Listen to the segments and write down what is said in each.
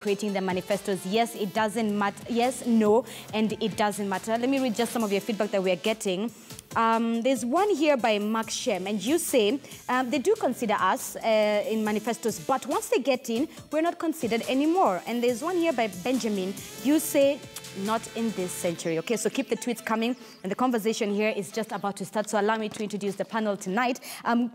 creating the manifestos. Yes, it doesn't matter. Yes, no, and it doesn't matter. Let me read just some of your feedback that we're getting. There's one here by Mark Shem, and you say they do consider us in manifestos, but once they get in, we're not considered anymore. And there's one here by Benjamin. You say, not in this century. Okay, so keep the tweets coming, and the conversation here is just about to start. So allow me to introduce the panel tonight.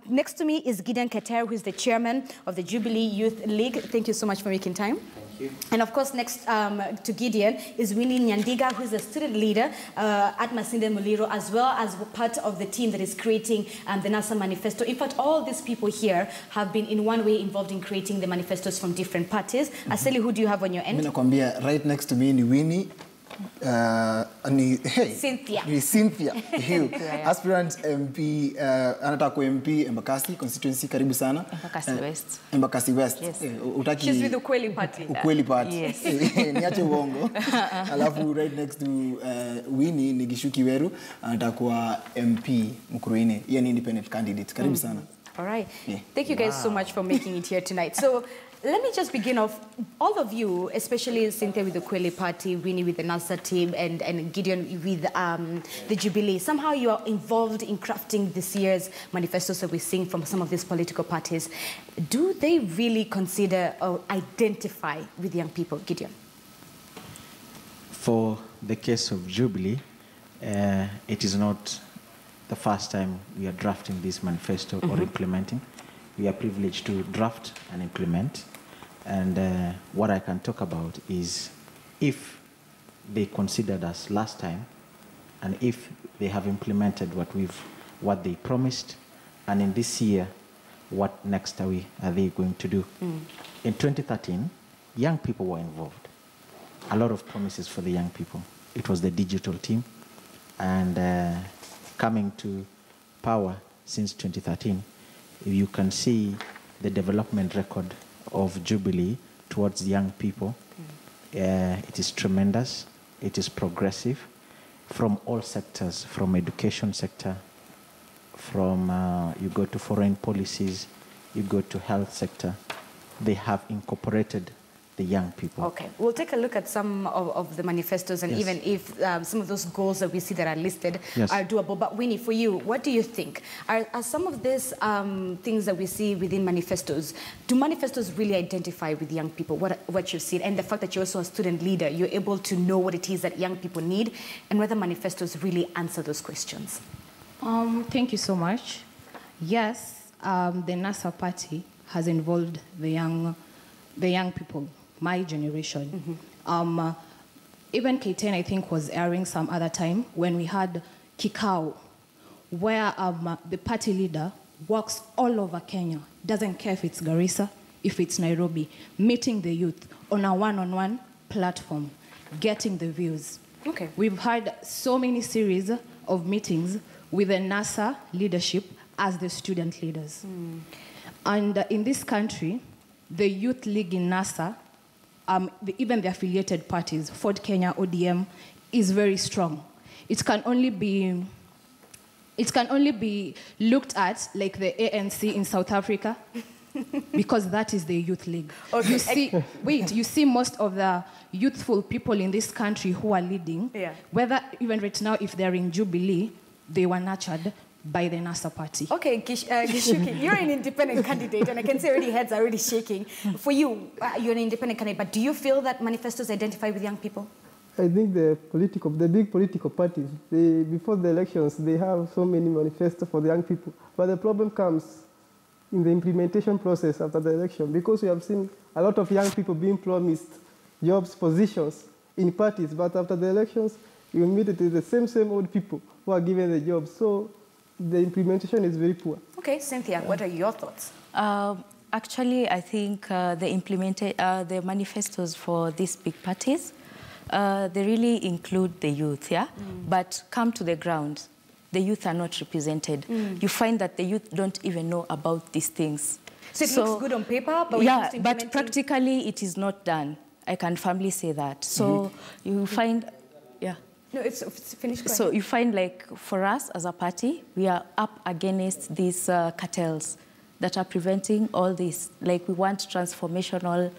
Next to me is Gideon Keter, who is the chairman of the Jubilee Youth League. Thank you so much for making time. Thank you. And of course, next to Gideon is Winnie Nyandiga, who is the student leader at Masinde Muliro, as well as part of the team that is creating the NASA manifesto. In fact, all these people here have been in one way involved in creating the manifestos from different parties. Aseli, who do you have on your end? Right next to me ni Winnie. Cynthia. Cynthia. Aspirant MP, anataka MP Embakasi constituency, karibu sana. Embakasi West. Embakasi West. Yes. She's with Ukweli Party. Ukweli Party. Yes. Niache uongo. Alafu right next to Winnie ni Gishuki Weru, anataka MP Mkuruine. Yeye ni independent candidate. Karibu sana. All right. Yeah. Thank you guys so much for making it here tonight. So let me just begin off. All of you, especially Cynthia with the Kweli Party, Winnie with the NASA team, and Gideon with the Jubilee, somehow you are involved in crafting this year's manifestos that we're seeing from some of these political parties. Do they really consider or identify with young people, Gideon? For the case of Jubilee, it is not the first time we are drafting this manifesto or implementing. We are privileged to draft and implement. And what I can talk about is if they considered us last time, and if they have implemented what they promised, and in this year, what next are they going to do? In 2013, young people were involved. A lot of promises for the young people. It was the digital team, and coming to power since 2013, you can see the development record of Jubilee towards young people. It is tremendous. It is progressive from all sectors, from education sector, from you go to foreign policies, you go to health sector. They have incorporated the young people. Okay, we'll take a look at some of the manifestos, and even if some of those goals that we see that are listed are doable. But Winnie, for you, what do you think? Are some of these things that we see within manifestos, do manifestos really identify with young people, what you've seen? And the fact that you're also a student leader, you're able to know what it is that young people need, and whether manifestos really answer those questions? Thank you so much. Yes, the NASA party has involved the young people, my generation. Even K10, I think, was airing some other time when we had Kikao, where the party leader walks all over Kenya, doesn't care if it's Garissa, if it's Nairobi, meeting the youth on a one-on-one platform, getting the views. Okay. We've had so many series of meetings with the NASA leadership as the student leaders. And in this country, the Youth League in NASA, even the affiliated parties, Ford Kenya, ODM, is very strong. It can only be looked at like the ANC in South Africa, because that is the Youth League. Okay. You see most of the youthful people in this country who are leading, whether even right now, if they're in Jubilee, they were nurtured by the NASA party. Okay, Gishuki, you're an independent candidate, and I can see already heads are already shaking. For you, you're an independent candidate, but do you feel that manifestos identify with young people? I think the big political parties, before the elections, they have so many manifestos for the young people. But the problem comes in the implementation process after the election, because we have seen a lot of young people being promised jobs, positions in parties, but after the elections, you meet it is the same old people who are given the jobs. So the implementation is very poor. Okay, Cynthia, what are your thoughts? Actually, I think the manifestos for these big parties, they really include the youth, But come to the ground, the youth are not represented. You find that the youth don't even know about these things. So it looks good on paper, but but practically it is not done. I can firmly say that. So you find, No, it's finished. So you find, like, for us as a party, we are up against these cartels that are preventing all this. Like, we want transformational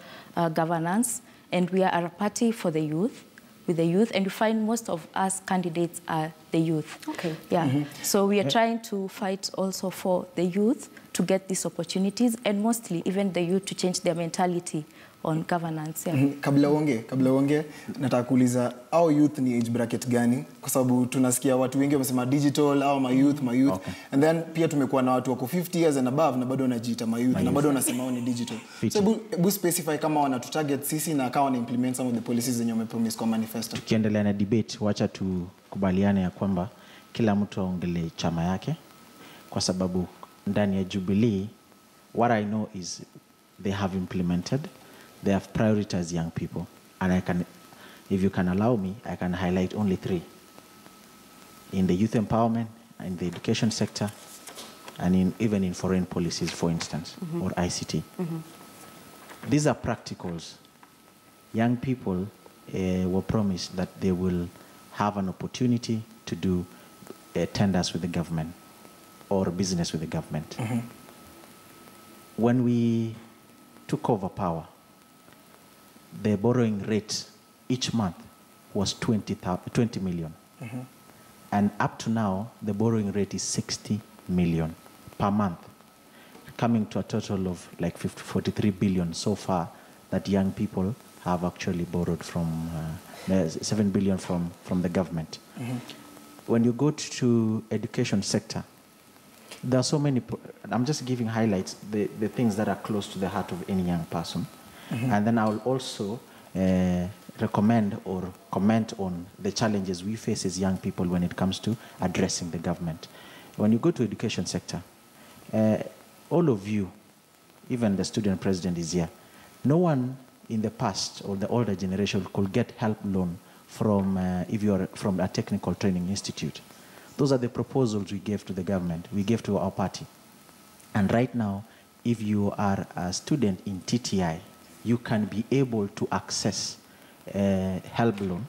governance, and we are a party for the youth, with the youth, and you find most of us candidates are the youth. Okay. Yeah. So we are trying to fight also for the youth to get these opportunities, and mostly even the youth to change their mentality on governance. Yeah. Kabla uonge, nataka kuuliza au youth ni age bracket gani? Kwa sababu tunasikia watu wengi wamesema digital au my youth. Okay. And then pia tumekuwa na watu wako 50 years and above na bado wanajiita my youth na bado wanasema ni digital. So bu specify kama wana to target sisi na kama wana implement some of the policies zenye wamepromise kwa manifesto. Tukiendelea na debate, wacha tukubaliane ya kwamba kila mtu aongelee chama yake, kwa sababu ndani ya Jubilee, what I know is they have implemented, they have prioritized young people, and I can, if you can allow me, I can highlight only 3. In the youth empowerment, in the education sector, and even in foreign policies, for instance, or ICT. These are practicals. Young people were promised that they will have an opportunity to do tenders with the government or business with the government. When we took over power, the borrowing rate each month was 20 million. And up to now, the borrowing rate is 60 million per month, coming to a total of like 43 billion so far that young people have actually borrowed from, 7 billion from the government. When you go to education sector, there are so many, I'm just giving highlights, the things that are close to the heart of any young person. And then I will also recommend or comment on the challenges we face as young people when it comes to addressing the government. When you go to education sector, all of you, even the student president is here, no one in the past or the older generation could get help loan from, if you're from a technical training institute. Those are the proposals we gave to the government, we gave to our party. And right now, if you are a student in TTI, you can be able to access help loan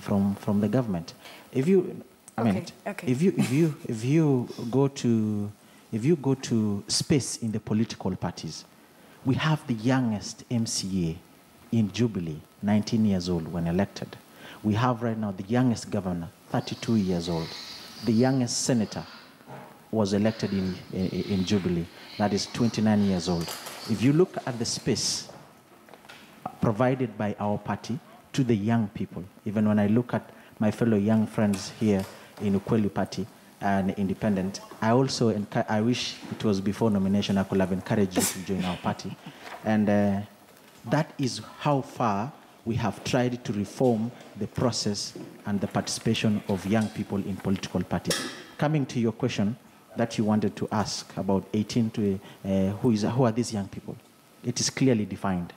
from the government. If you, if you go to space in the political parties, we have the youngest MCA in Jubilee, 19 years old when elected. We have right now the youngest governor, 32 years old. The youngest senator was elected in Jubilee, that is 29 years old. If you look at the space provided by our party to the young people, even when I look at my fellow young friends here in Ukweli Party and Independent, I wish it was before nomination, I could have encouraged you to join our party. And that is how far we have tried to reform the process and the participation of young people in political parties. Coming to your question that you wanted to ask about 18 to, who are these young people? It is clearly defined.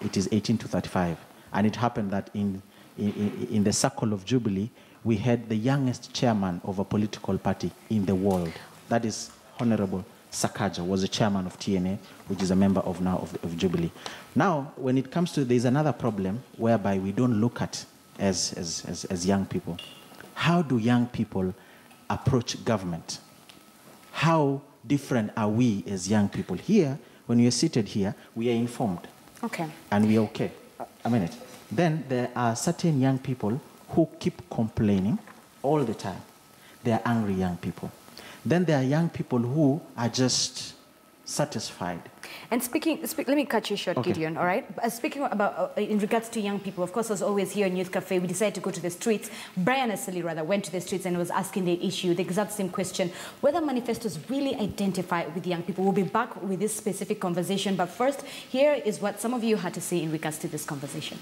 It is 18 to 35. And it happened that in the circle of Jubilee, we had the youngest chairman of a political party in the world. That is Honorable Sakaja, was the chairman of TNA, which is a member of now of Jubilee. Now, when it comes to, there's another problem whereby we don't look at as young people. How do young people approach government? How different are we as young people? Here, when we are seated here, we are informed. Okay. And we are okay. A minute. Then there are certain young people who keep complaining all the time. They are angry young people. Then there are young people who are just satisfied. And let me cut you short, okay. Gideon, all right? Speaking about, in regards to young people, of course, as always here in Youth Cafe, we decided to go to the streets. Brian Asili, rather, went to the streets and was asking the issue, the exact same question, whether manifestos really identify with young people. We'll be back with this specific conversation, but first, here is what some of you had to say in regards to this conversation.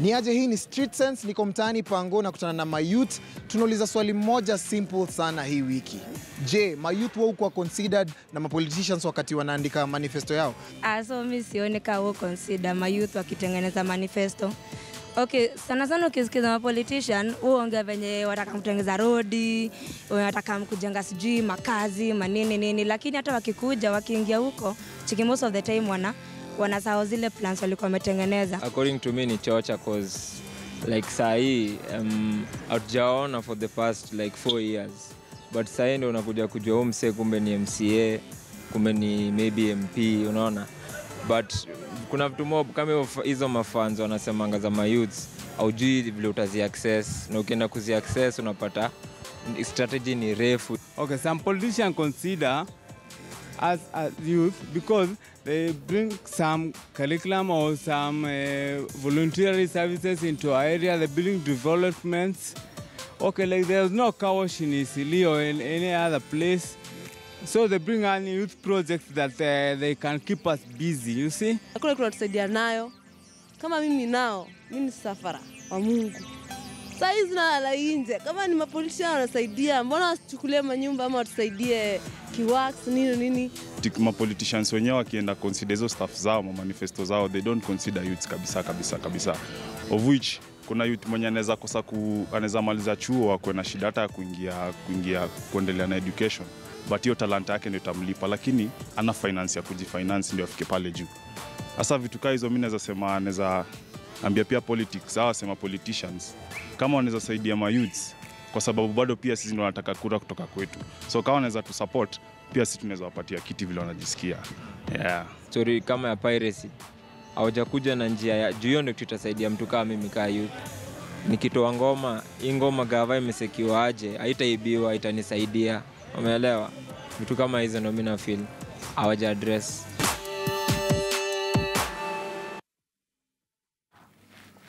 Niaje, hii ni Street Sense, niko mtaani Pango na kutana na mayouth. Tunauliza swali moja simple sana hii wiki. Je, mayouth wao kwa considered na mapoliticians wakati wanaandika manifesto yao? So mimi sione kama wao consider mayouth wakitengeneza manifesto. Okay, sana sana ukisikiza mapolitician, uongea venye wataka kutengeneza road, wanataka kujenga sijui makazi, manini, lakini hata wakikuja wakiingia huko, most of the time wanasahau zile plans walikuwa wametengeneza. According to me ni chocha cause like sahi hatujaona for the past like 4 years. But sahi ndio unakuja kujua mse kumbe ni MCA kumbe ni maybe MP, unaona. But kuna vitu mob kama hizo mafans wanasemanga za mayouths, haujui vile utazi access, na ukienda kuzi access unapata strategy ni refu. Okay, some politicians consider us as youth because they bring some curriculum or some voluntary services into our area. They bring developments. Okay, like there's no car wash in Isili or in any other place. So they bring on youth projects that they can keep us busy, you see? Hakuna kuna tusaidia nayo. Kama mimi nao, mimi ni safara wa Mungu. Sasa hizi nalala nje. Kama ni mapolitician wanasaidia, mbona wasichukulie manyumba ama watusaidie kiwax nini? Mapoliticians wenyewe wakienda consider hizo stuff zao, manifesto zao, they don't consider youths kabisa. Of which kuna youth mwenye anaweza kosa anaweza maliza chuo akwe na shida hata kuingia kuendelea na education. But hiyo talanta yake ndio itamlipa, lakini ana finance ya kujifinance ndio afike pale juu. Sasa vitu kama hizo mimi naweza sema, naweza ambia pia politics, sawa, sema politicians kama wanaweza saidia ma youths, kwa sababu bado pia sisi ndio tunataka kura kutoka kwetu. So kama wanaweza tu support, pia sisi tunaweza wapatia kiti vile wanajisikia. Yeah. Story kama ya piracy hawajakuja na njia ya juu, hiyo ndio tutasaidia mtu kama mimi kama youth. Nikitoa ngoma, hii ngoma gava imesekiwa aje, haitaibiwa, itanisaidia. Umeelewa? Vitu kama hizo ndio mimi na feel hawaja address.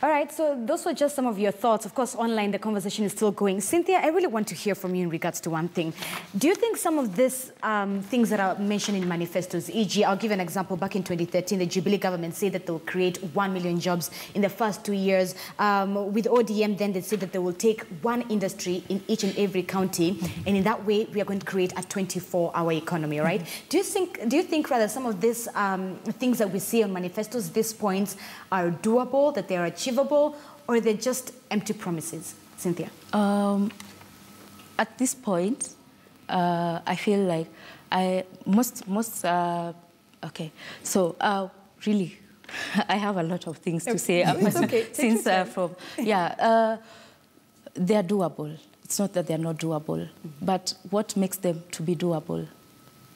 All right, so those were just some of your thoughts. Of course, online, the conversation is still going. Cynthia, I really want to hear from you in regards to one thing. Do you think some of these things that are mentioned in manifestos, e.g., I'll give an example. Back in 2013, the Jubilee government said that they will create 1 million jobs in the first 2 years. With ODM, then they said that they will take one industry in each and every county, and in that way, we are going to create a 24-hour economy, right? Do you think rather some of these things that we see on manifestos, these points, are doable, that they are achievable, or they're just empty promises? Cynthia? At this point, I feel like okay. So really, I have a lot of things to say. It's okay. Since they are doable. It's not that they're not doable, but what makes them to be doable?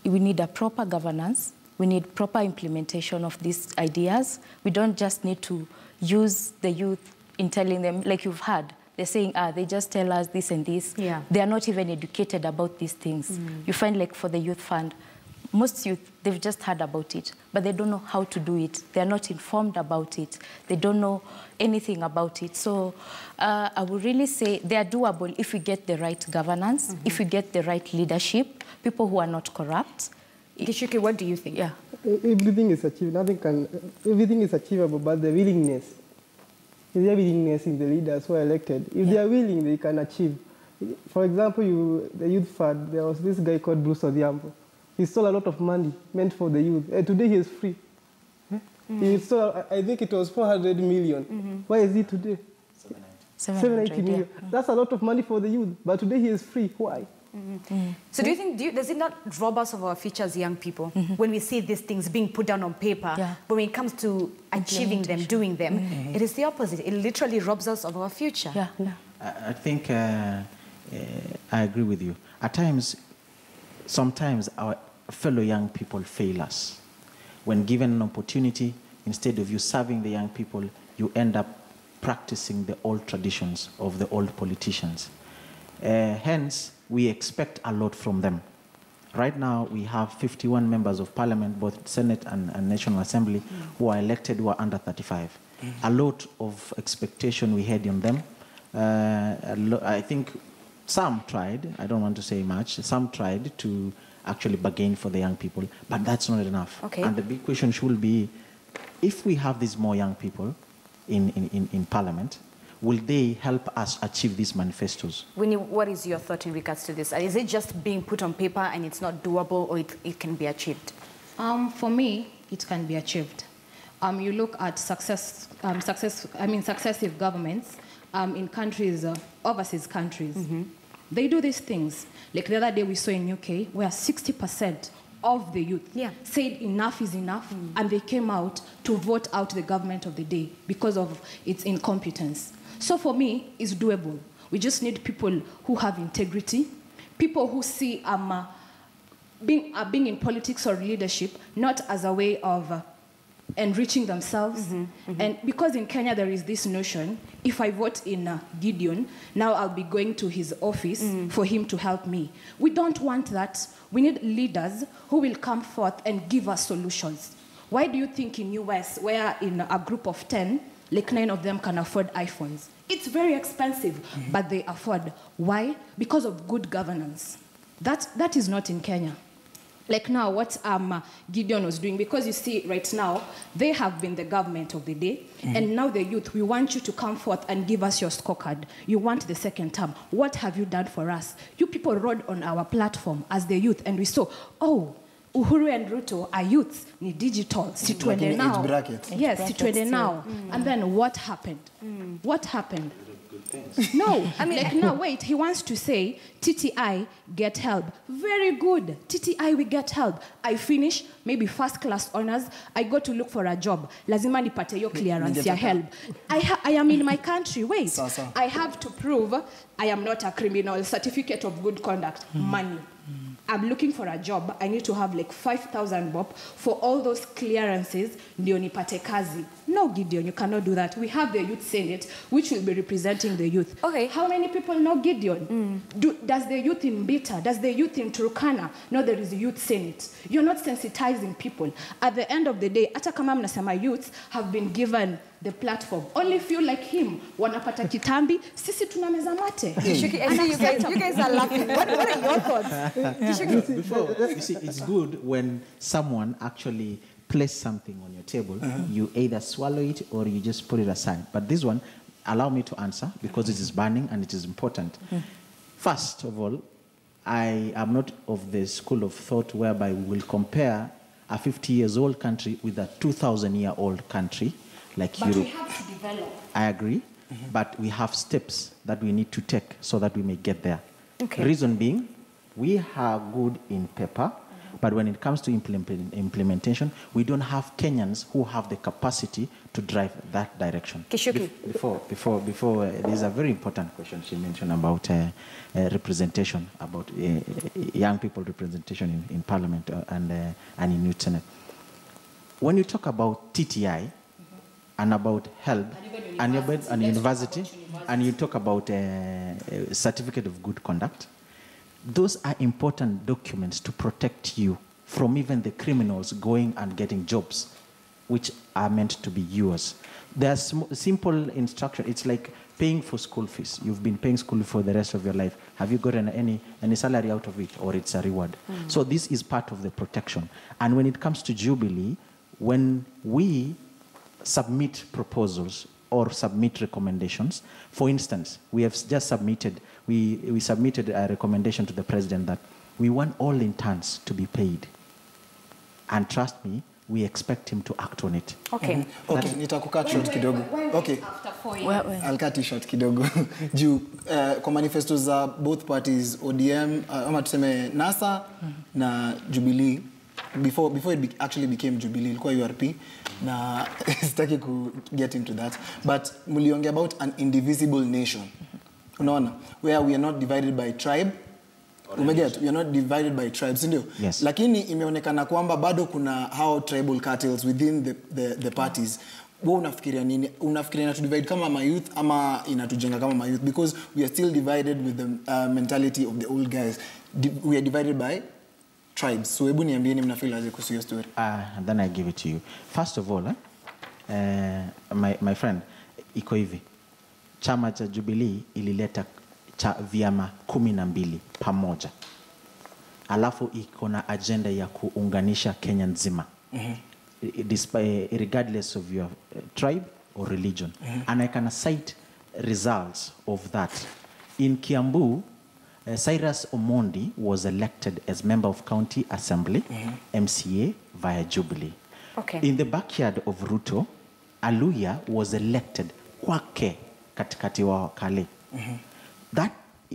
We need a proper governance. We need proper implementation of these ideas. We don't just need to use the youth in telling them, like you've heard, they're saying, they just tell us this and this. Yeah. They are not even educated about these things. You find like for the youth fund, most youth, they've just heard about it, but they don't know how to do it. They're not informed about it. They don't know anything about it. So I would really say they are doable if we get the right governance, if we get the right leadership, people who are not corrupt. Gishuki, what do you think? Yeah. Everything is achieved. Everything is achievable, but the willingness. Is there willingness in the leaders who are elected? If they are willing, they can achieve. For example, the youth fund, there was this guy called Bruce Odhiambo. He stole a lot of money meant for the youth. And today he is free. He stole, I think it was 400 million. Why is he today? 780 million. Yeah. That's a lot of money for the youth, but today he is free. Why? So do you think, does it not rob us of our future as young people when we see these things being put down on paper, but when it comes to achieving them, doing them, it is the opposite. It literally robs us of our future. Yeah. I think I agree with you. At times, sometimes our fellow young people fail us. When given an opportunity, instead of you serving the young people, you end up practicing the old traditions of the old politicians. Hence, we expect a lot from them. Right now, we have 51 members of parliament, both Senate and National Assembly, who are elected, who are under 35. A lot of expectation we had on them. I think some tried, I don't want to say much, some tried to actually bargain for the young people, but that's not enough. Okay. And the big question should be, if we have these more young people in parliament, will they help us achieve these manifestos? Winnie, what is your thought in regards to this? Is it just being put on paper and it's not doable, or it can be achieved? For me, it can be achieved. You look at successive governments in countries, overseas countries. They do these things. Like the other day we saw in UK, where 60% of the youth said enough is enough, and they came out to vote out the government of the day because of its incompetence. So for me, it's doable. We just need people who have integrity, people who see being in politics or leadership, not as a way of enriching themselves. And because in Kenya there is this notion, if I vote in Gideon, now I'll be going to his office for him to help me. We don't want that. We need leaders who will come forth and give us solutions. Why do you think in US, where in a group of 10, like 9 of them can afford iPhones? It's very expensive, but they afford. Why? Because of good governance. That is not in Kenya. Like now, what Gideon was doing, because you see right now, they have been the government of the day, and now the youth, we want you to come forth and give us your scorecard. You want the second term. What have you done for us? You people rode on our platform as the youth, and we saw, oh, Uhuru and Ruto are youths, ni digital, situende now. Yes, situende now. And then what happened? What happened? No, I mean, like, no, wait, he wants to say, TTI, get help. Very good. TTI, we get help. I finish, maybe first class honors, I go to look for a job. Lazima nipate yo clearance ya help. I am in my country, wait. I have to prove I am not a criminal, certificate of good conduct, money. I'm looking for a job. I need to have like 5,000 bob for all those clearances. Ndio nipate kazi. No, Gideon, you cannot do that. We have the Youth Senate, which will be representing the youth. Okay. How many people know Gideon? Does the youth in Bita, does the youth in Turkana know there is a Youth Senate? You're not sensitizing people. At the end of the day, hata kama mnasema youths have been given the platform. Only few like him wanapata kitambi, sisi tunameza mate. Shuki, I see you guys are laughing. What are your thoughts? Before, you see, it's good when someone actually places something on your table, you either swallow it or you just put it aside. But this one, allow me to answer because it is burning and it is important. First of all, I am not of the school of thought whereby we will compare a 50-year-old country with a 2,000-year-old country like Europe. But we have to develop. I agree, but we have steps that we need to take so that we may get there. Okay. Reason being, we are good in paper, but when it comes to implementation, we don't have Kenyans who have the capacity to drive that direction. Kishuki. Before, there's a very important question she mentioned about representation, about young people representation in Parliament and in Youth Senate. When you talk about TTI and about help and university, and you talk about certificate of good conduct, those are important documents to protect you from even the criminals going and getting jobs, which are meant to be yours. There's simple instruction. It's like paying for school fees. You've been paying school for the rest of your life. Have you gotten any salary out of it, or it's a reward? So this is part of the protection. And when it comes to Jubilee, when we submit proposals or submit recommendations, for instance, we have just submitted, we submitted a recommendation to the president that we want all interns to be paid. And trust me, we expect him to act on it. Okay. Okay, nitakukat short kidogo. Okay. I'll cut you short kidogo. Juu kwa manifestos za both parties, ODM, ama tuseme NASA na Jubilee, before it actually became Jubilee, ilikuwa URP, na sitaki ku get into that, but muliongea about an indivisible nation. Unaona, where we are not divided by tribe. Umeget, we are not divided by tribes, ndio? Yes. Lakini imeonekana kwamba bado kuna how tribal cartels within the parties. Wewe unafikiria nini? Unafikiria inatu divide kama ma youth ama inatujenga kama ma youth? Because we are still divided with the mentality of the old guys. We are divided by tribes. So hebu niambieni mnafeel aje kuhusu hiyo story? And then I give it to you. First of all, my friend, iko hivi. Chama cha Jubilee ilileta vyama 12 pamoja. Alafu iko na agenda ya kuunganisha Kenya nzima. Regardless of your tribe or religion. And I can cite results of that. In Kiambu, Cyrus Omondi was elected as member of County Assembly, MCA, via Jubilee. Okay. In the backyard of Ruto, Aluya was elected kwake katikati wa Kale. That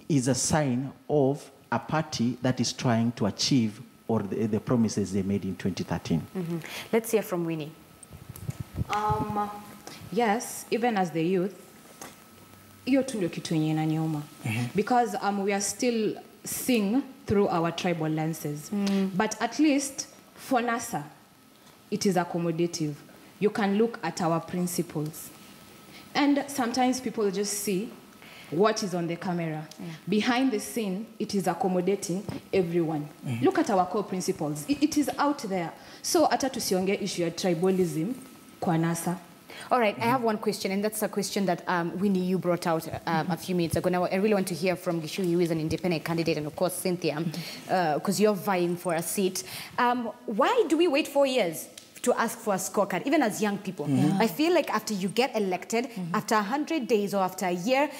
is a sign of a party that is trying to achieve or the promises they made in 2013. Let's hear from Winnie. Yes, even as the youth, hiyo tu ndio kitu yenye inaniuma. Because we are still sing through our tribal lenses. But at least for NASA, it is accommodative. You can look at our principles. And sometimes people just see what is on the camera. Behind the scene, it is accommodating everyone. Look at our core principles. It is out there. So hata tusionge issue ya tribalism kwa NASA. All right, I have one question, and that's a question that Winnie, you brought out a few minutes ago. Now, I really want to hear from Gishu, who is an independent candidate, and of course, Cynthia, because you're vying for a seat. Why do we wait 4 years to ask for a scorecard, even as young people? I feel like after you get elected, after 100 days or after a year,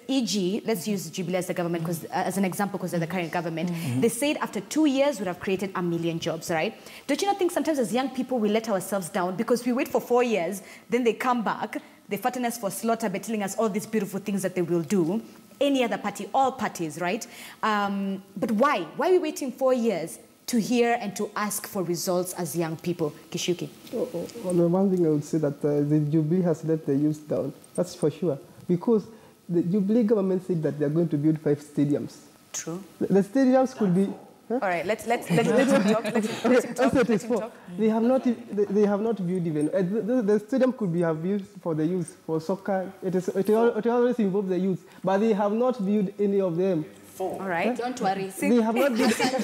e.g., let's use Jubilee as the government, as an example, because they're the current government, they said after 2 years would have created 1 million jobs, right? Don't you not think sometimes as young people we let ourselves down because we wait for 4 years, then they come back, they fatten us for slaughter by telling us all these beautiful things that they will do? Any other party, all parties, right? But why? Why are we waiting 4 years to hear and to ask for results as young people? Kishuki. Well, one thing I would say that the Jubilee has let the youth down. That's for sure. Because the Jubilee government said that they are going to build 5 stadiums. True. The stadiums could be... All right, let's talk. Let him talk. They have not built even. The stadium could be have built for the youth, for soccer. It always involves the youth. But they have not built any of them. All right. Don't worry. They have not built... But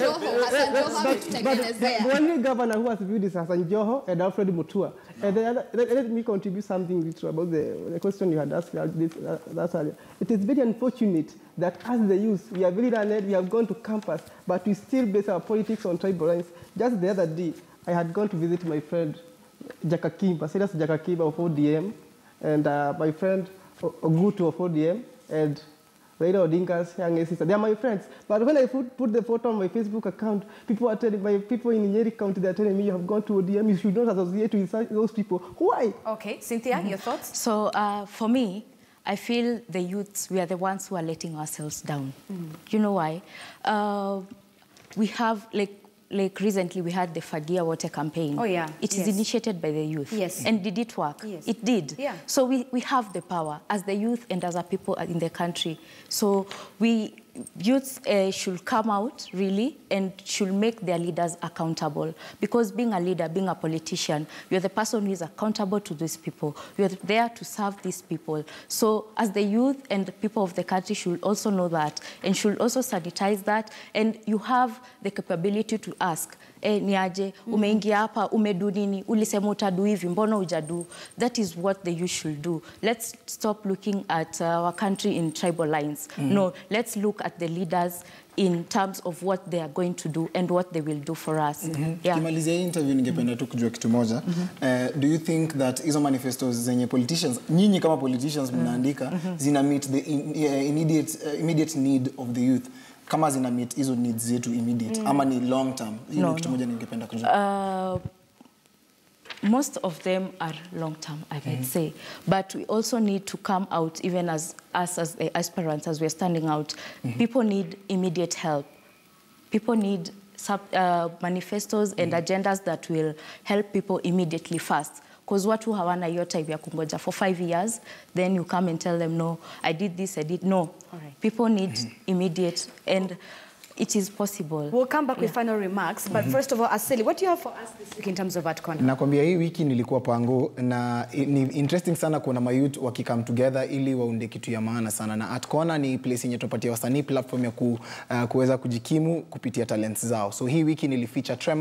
the only governor who has built is Hassan Joho and Alfred Mutua. And let me contribute something about the question you had asked that's earlier. It is very unfortunate that as the youth, we are very learned, we have gone to campus, but we still base our politics on tribal lines. Just the other day, I had gone to visit my friend Jakakimba, Silas Jakakimba of ODM, and my friend Ogutu of ODM, and Raila Odinga's young sister. They are my friends. But when I put the photo on my Facebook account, people in Nyeri County, they are telling me, you have gone to ODM, you should not associate with those people. Why? Okay, Cynthia, your thoughts? So for me, I feel the youths, we are the ones who are letting ourselves down. You know why? We have, like recently we had the Fagia water campaign. Oh, yeah. It is initiated by the youth. Yes. And did it work? Yes. It did. Yeah. So we have the power as the youth and as a people in the country. So youths should come out, really, and should make their leaders accountable. Because being a leader, being a politician, you're the person who is accountable to these people. You're there to serve these people. So as the youth and the people of the country should also know that and should also sanitize that. And you have the capability to ask, niaje, umeingia hapa, umedu nini, ulisema utadu hivi, mbona hujadu? That is what the youth should do. Let's stop looking at our country in tribal lines. No, let's look at the leaders in terms of what they are going to do and what they will do for us. Kimalizia hii interview ningependa tu kujua kitu moja. Do you think that hizo manifestos zenye politicians, nyinyi kama politicians mnaandika, zina meet the immediate need of the youth? Kama zina meet hizo needs zetu immediate, ama ni long term? Hiyo kitu moja ningependa kujua. Most of them are long-term, I can say. But we also need to come out, even as us as the aspirants, as we're standing out. People need immediate help. People need manifestos and agendas that will help people immediately fast. Because watu hawana hiyo time ya kungoja for 5 years, then you come and tell them, no, I did this, I did. No. People need immediate, and it is possible. We'll come back with final remarks, but first of all, Aseli, what do you have for us this week in terms of AtCon? Nakwambia hii wiki nilikuwa Pango na ni interesting sana kuona mayouth wakikam together ili waunde kitu ya maana sana, na AtCon ni place yenye tupatia wasanii platform ya kuweza kujikimu kupitia talents zao. So hii wiki nilifeature Trema